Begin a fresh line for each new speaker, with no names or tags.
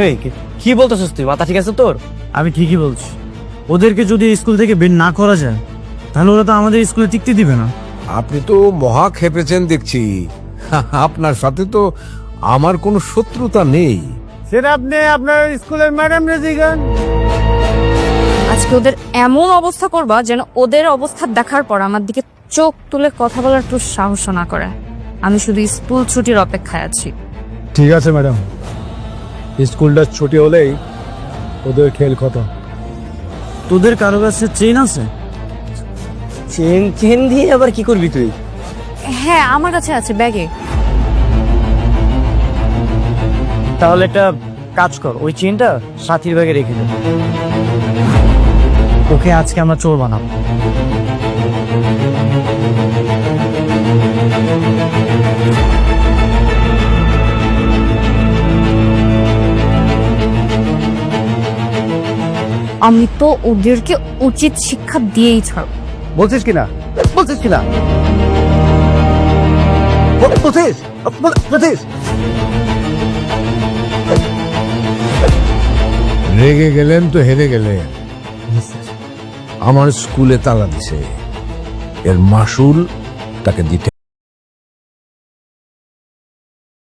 এই কি বলতেছিস তুই? মাথা ঠিক আছে তোর?
আমি ঠিকই বলছি, ওদেরকে যদি স্কুল থেকে বের না করা যায় তাহলে ওরা তো আমাদের স্কুলে টিকতে দিবে না।
আপনি তো মহা খেপেছেন দেখছি। আপনার সাথে তো আমার কোনো শত্রুতা নেই।
সেটা আপনি আপনার স্কুলের ম্যাডাম রেজিগান।
আজকে ওদের এমন অবস্থা করবা যেন ওদের অবস্থা দেখার পর আমার দিকে চোখ তুলে কথা বলার একটু সাহস না করে। আমি শুধু স্কুল ছুটির অপেক্ষায় আছি।
ঠিক আছে ম্যাডাম, স্কুলটা ছুটি হলেই ওদের খেল খতম।
তোদের কারো কাছে চেন আছে?
চেন দিয়ে আবার কি করবি তুই?
হ্যাঁ, আমার কাছে আছে ব্যাগে।
তাহলে একটা কাজ কর, ওই চেনটা সাথীর ব্যাগে রেখে দে। ওকে আজকে আমরা চোর বানাবো।
আমি তো ওদেরকে উচিত শিক্ষা দিয়েই ছাড়ব।
বলছিস কিনা? বলছিস কিনা? বলছিস?
রেগে গেলেন তো হেরে গেলেন। আমার স্কুলে তালা দিছে, এর মাসুল তাকে দিতে